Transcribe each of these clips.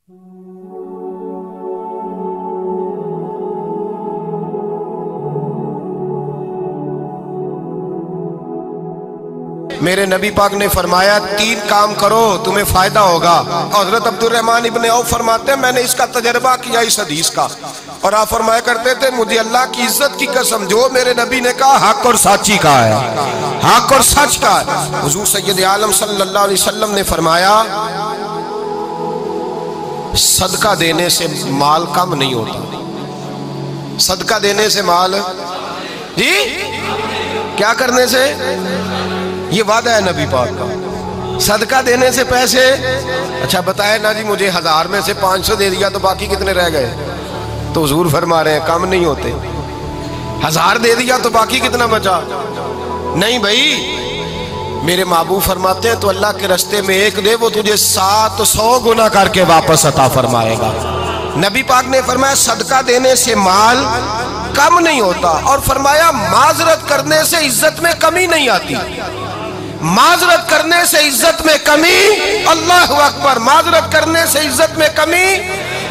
میرے نبی پاک نے فرمایا 3 کام کرو تمہیں فائدہ ہوگا۔ حضرت عبدالرحمن ابن عوف فرماتے ہیں میں نے اس کا تجربہ کیا اس حدیث کا، اور آپ فرمایا کرتے تھے مجھے اللہ کی عزت کی قسم جو میرے نبی نے کہا حق اور سچی کا ہے، حق اور سچ کا ہے۔ حضور سید عالم صلی اللہ علیہ وسلم نے فرمایا صدقہ دینے سے مال کم نہیں ہوتا۔ صدقہ دینے سے مال جی کیا کرنے سے؟ یہ وعدہ ہے نبی پاک کا، صدقہ دینے سے پیسے۔ اچھا بتائے نا جی مجھے 1000 میں سے 500 دے دیا تو باقی کتنے رہ گئے؟ تو حضور فرما رہے ہیں کم نہیں ہوتے۔ 1000 دے دیا تو باقی کتنا بچا؟ نہیں بھائی، میرے محبوب فرماتے ہیں تو اللہ کے رستے میں 1 دے وہ تجھے 700 گنا کر کے واپس عطا فرمائے گا۔ نبی پاک نے فرمایا صدقہ دینے سے مال کم نہیں ہوتا، اور فرمایا معذرت کرنے سے عزت میں کمی نہیں آتی۔ معذرت کرنے سے عزت میں کمی، اللہ اکبر، معذرت کرنے سے عزت میں کمی،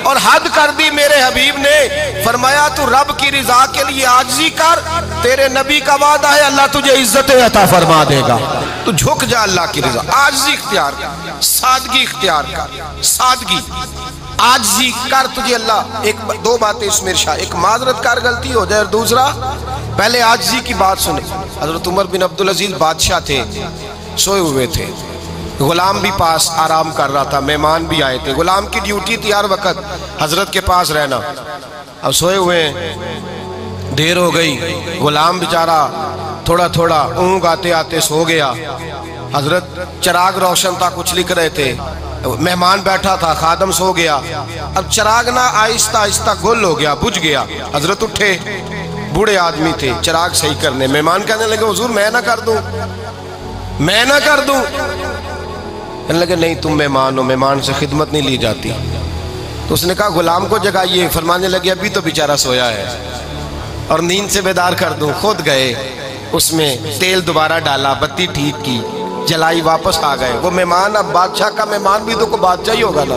اور حد کر دی میرے حبیب نے۔ فرمایا تو رب کی رضا کے لیے عاجزی کر، تیرے نبی کا وعدہ ہے اللہ تجھے عزت عطا فرما دے گا۔ تو جھک جا اللہ کی رضا، عاجزی اختیار کر، سادگی اختیار کر، سادگی عاجزی کر، تجھے اللہ 2 باتیں اس میں ارشاد، ایک معذرت کر غلطی ہو جائے، اور دوسرا پہلے عاجزی کی بات سنے۔ حضرت عمر بن عبدالعزیز بادشاہ تھے، سوئے ہوئے تھے، غلام بھی پاس آرام کر رہا تھا، مہمان بھی آئے تھے، غلام کی ڈیوٹی تھی ہر وقت حضرت کے پاس رہنا۔ اب سوئے ہوئے دیر ہو گئی، غلام بیچارہ تھوڑا تھوڑا اونگ آتے آتے سو گیا۔ حضرت چراغ روشن تھا، کچھ لکھ رہے تھے، مہمان بیٹھا تھا، خادم سو گیا۔ اب چراغ نہ آہستہ آہستہ گل ہو گیا، بجھ گیا۔ حضرت اٹھے، بوڑھے آدمی تھے، چراغ صحیح کرنے، مہمان کہنے لگے حضور میں نہ کر دوں، میں نہ کر دوں۔ کہنے لگے نہیں تم مہمان ہو، مہمان سے خدمت نہیں لی جاتی۔ تو اس نے کہا غلام کو جگائیے، فرمانے لگے ابھی تو بیچارہ سویا ہے اور نیند سے بیدار کر دوں۔ خود گئے، اس میں تیل دوبارہ ڈالا، بتی ٹھیک کی، جلائی، واپس آ گئے۔ وہ مہمان اب بادشاہ کا مہمان بھی تو کوئی بادشاہ ہی ہوگا نا۔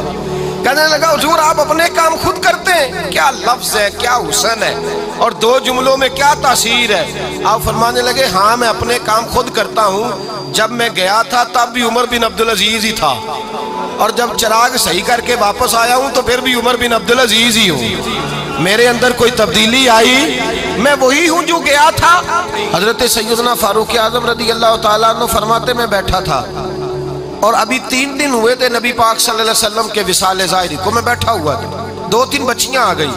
کہنے لگا حضور آپ اپنے کام خود کرتے ہیں، کیا لفظ ہے، کیا حسن ہے، اور 2 جملوں میں کیا تاثیر ہے۔ آپ فرمانے لگے ہاں میں اپنے کام خود کرتا ہوں، جب میں گیا تھا تب بھی عمر بن عبدالعزیز ہی تھا، اور جب چراغ صحیح کر کے واپس آیا ہوں تو پھر بھی عمر بن عبدالعزیز ہی ہوں، میرے اندر کوئی تبدیلی آئی، میں وہی ہوں جو گیا تھا۔ حضرت سیدنا فاروق اعظم رضی اللہ تعالیٰ عنہ فرماتے میں بیٹھا تھا، اور ابھی 3 دن ہوئے تھے نبی پاک صلی اللہ علیہ وسلم کے وصال ظاہری کو، میں بیٹھا ہوا تھا، 2-3 بچیاں آ گئی،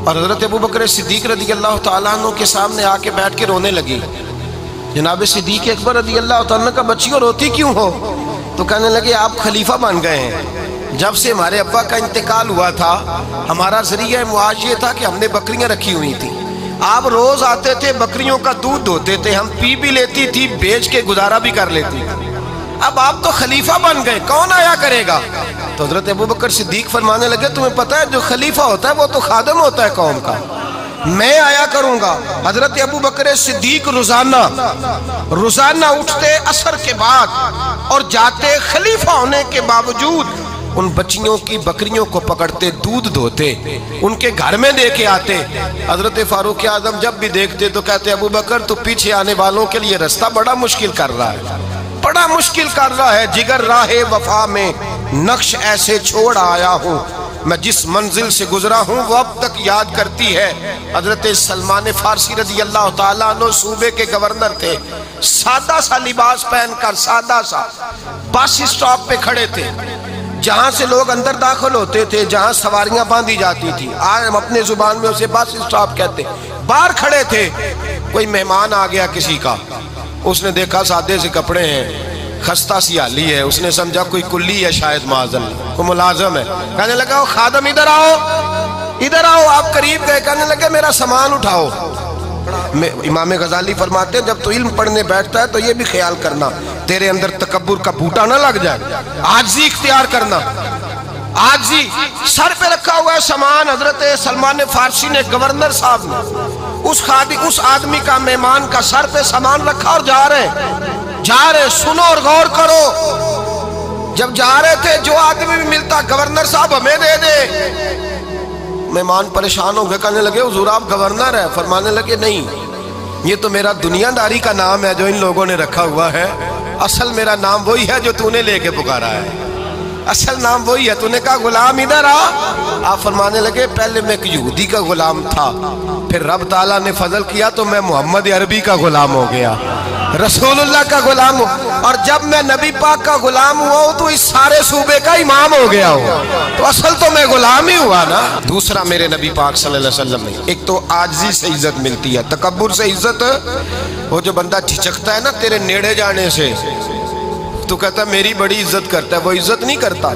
اور حضرت ابوبکر صدیق رضی اللہ تعالیٰ عنہ کے سامنے آ کے بیٹھ کے رونے لگی۔ جناب صدیق اکبر رضی اللہ تعالیٰ کا بچیوں روتی کیوں ہو؟ تو کہنے لگے آپ خلیفہ بن گئے ہیں، جب سے ہمارے ابا کا انتقال ہوا تھا ہمارا ذریعہ معاش یہ تھا کہ ہم نے بکریاں رکھی ہوئی تھی، آپ روز آتے تھے بکریوں کا دودھ دھوتے تھے، ہم پی بھی لیتی تھی، بیچ کے گزارا بھی کر لیتی، اب آپ تو خلیفہ بن گئے، کون آیا کرے گا؟ تو حضرت ابوبکر صدیق فرمانے لگے تمہیں پتہ ہے جو خلیفہ ہوتا ہے وہ تو خادم ہوتا ہے قوم کا، میں آیا کروں گا۔ حضرت ابوبکر صدیق روزانہ اٹھتے عصر کے بعد اور جاتے، خلیفہ ہونے کے باوجود ان بچیوں کی بکریوں کو پکڑتے، دودھ دھوتے، ان کے گھر میں دے کے آتے۔ حضرت فاروق اعظم جب بھی دیکھتے تو کہتے ابوبکر تو پیچھے آنے والوں کے لیے رستہ بڑا مشکل کر رہا ہے، بڑا مشکل کر رہا ہے، جگر راہ وفا میں نقش ایسے چھوڑ آیا ہوں، میں جس منزل سے گزرا ہوں وہ اب تک یاد کرتی ہے۔ حضرت سلمان فارسی رضی اللہ تعالیٰ عنہ صوبے کے گورنر تھے، سادہ سا لباس پہن کر، سادہ سا، بس اسٹاپ پہ کھڑے تھے، جہاں سے لوگ اندر داخل ہوتے تھے، جہاں سواریاں باندھی جاتی تھی، آج ہم اپنے زبان میں اسے بس اسٹاپ کہتے، باہر کھڑے تھے۔ کوئی مہمان آ گیا کسی کا، اس نے دیکھا سادے سے کپڑے ہیں، خستہ سی حالی ہے، اس نے سمجھا کوئی کلی ہے، شاید معاذ اللہ کوئی ملازم ہے، کہنے لگا خادم ادھر آؤ، ادھر آؤ، آپ قریب گئے، کہنے لگے میرا سامان اٹھاؤ۔ امام غزالی فرماتے ہیں جب تو علم پڑھنے بیٹھتا ہے تو یہ بھی خیال کرنا تیرے اندر تکبر کا بوٹا نہ لگ جائے، عاجزی اختیار کرنا، عاجزی۔ سر پہ رکھا ہوا ہے سامان، حضرت سلمان فارسی نے، گورنر صاحب نے، اس آدمی کا، مہمان کا سر پہ سامان رکھا اور جا رہے، سنو اور غور کرو، جب جا رہے تھے جو آدمی بھی ملتا کہا گورنر صاحب ہمیں دے دے۔ مہمان پریشان ہو گئے، کہنے لگے حضور آپ گورنر ہیں؟ فرمانے لگے نہیں، یہ تو میرا دنیا داری کا نام ہے جو ان لوگوں نے رکھا ہوا ہے، اصل میرا نام وہی ہے جو تو نے لے کے پکارا ہے، اصل نام وہی ہے۔ تو نے کہا غلام ادھر آ۔ آپ فرمانے لگے پہلے میں ایک یہودی کا غلام تھا، پھر رب تعالیٰ نے فضل کیا تو میں محمد عربی کا غلام ہو گیا، رسول اللہ کا غلام ہوں، اور جب میں نبی پاک کا غلام ہوا ہوں تو اس سارے صوبے کا امام ہو گیا ہوں، تو اصل تو میں غلام ہی ہوا نا۔ دوسرا میرے نبی پاک صلی اللہ علیہ وسلم نے، ایک تو عاجزی سے عزت ملتی ہے، تکبر سے عزت، وہ جو بندہ جھجکتا ہے نا تیرے نیڑے جانے سے، تو کہتا ہے میری بڑی عزت کرتا ہے، وہ عزت نہیں کرتا۔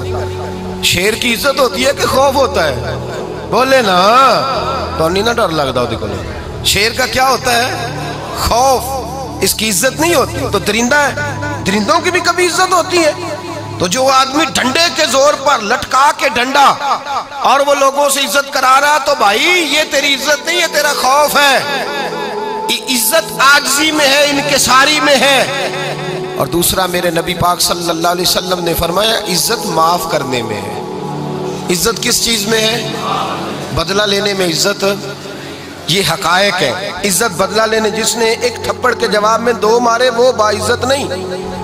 شیر کی عزت ہوتی ہے کہ خوف ہوتا ہے؟ بولے نا، تو نہیں نہ ڈر لگتا ہوتی کو۔ شیر کا کیا ہوتا ہے؟ خوف، اس کی عزت نہیں ہوتی۔ تو درندہ ہے، درندوں کی بھی کبھی عزت ہوتی ہے؟ تو جو آدمی ڈنڈے کے زور پر لٹکا کے ڈنڈا اور وہ لوگوں سے عزت کرا رہا، تو بھائی یہ تیری عزت نہیں ہے، تیرا خوف ہے۔ عزت عاجزی میں ہے، انکساری میں ہے۔ اور دوسرا میرے نبی پاک صلی اللہ علیہ وسلم نے فرمایا عزت معاف کرنے میں ہے۔ عزت کس چیز میں ہے؟ بدلہ لینے میں عزت۔ یہ حقائق ہے، عزت بدلہ لینے، جس نے ایک تھپڑ کے جواب میں 2 مارے وہ باعزت نہیں،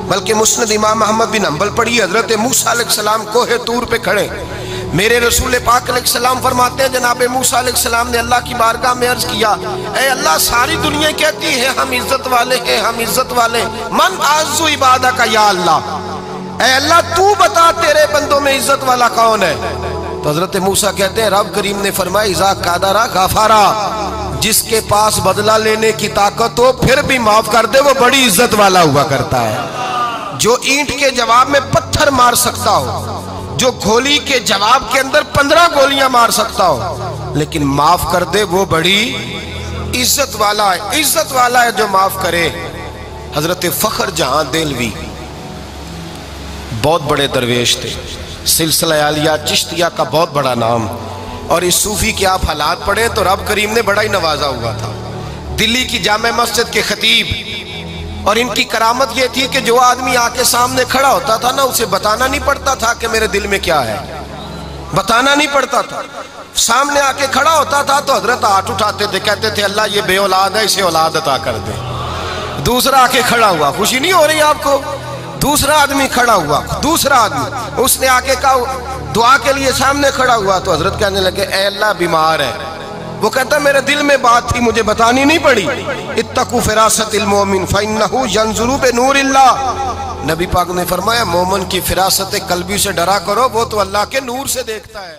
بلکہ مسند امام احمد بن حنبل پڑھی، حضرت موسیٰ علیہ السلام کوہ طور پہ کھڑے، میرے رسول پاک علیہ السلام فرماتے ہیں جناب موسیٰ علیہ السلام نے اللہ کی بارگاہ میں عرض کیا، اے اللہ ساری دنیا کہتی ہے ہم عزت والے ہیں، ہم عزت والے، من اعز عبادک یا اللہ، اے اللہ تو بتا تیرے بندوں میں عزت والا کون ہے؟ تو حضرت موسیٰ کہتے ہیں رب کریم نے فرمایا اذا قادرا غفارا، جس کے پاس بدلہ لینے کی طاقت ہو پھر بھی معاف کر دے وہ بڑی عزت والا ہوا کرتا ہے۔ جو اینٹ کے جواب میں پتھر مار سکتا ہو، جو گولی کے جواب کے اندر 15 گولیاں مار سکتا ہو، لیکن معاف کر دے وہ بڑی عزت والا ہے۔ عزت والا ہے جو معاف کرے۔ حضرت فخر جہاں دہلوی بہت بڑے درویش تھے، سلسلہ عالیہ چشتیہ کا بہت بڑا نام، اور اس صوفی کے آپ حالات پڑھیں تو رب کریم نے بڑا ہی نوازا ہوا تھا۔ دلی کی جامع مسجد کے خطیب، اور ان کی کرامت یہ تھی کہ جو آدمی آ کے سامنے کھڑا ہوتا تھا نا اسے بتانا نہیں پڑتا تھا کہ میرے دل میں کیا ہے، بتانا نہیں پڑتا تھا۔ سامنے آ کے کھڑا ہوتا تھا تو حضرت ہاتھ اٹھاتے تھے، کہتے تھے اللہ یہ بے اولاد ہے اسے اولاد عطا کر دے۔ دوسرا آ کے کھڑا ہوا، خوشی نہیں ہو رہی آپ کو؟ دوسرا آدمی کھڑا ہوا، دوسرا آدمی، اس نے آ کے کہا دعا کے لیے سامنے کھڑا ہوا تو حضرت کہنے لگے اے اللہ بیمار ہے، وہ کہتا میرے دل میں بات تھی مجھے بتانی نہیں پڑی، اتقوا فراست المومن فإنہ ینظر بنور اللہ، نبی پاک نے فرمایا مومن کی فراست قلبی سے ڈرا کرو، وہ تو اللہ کے نور سے دیکھتا ہے۔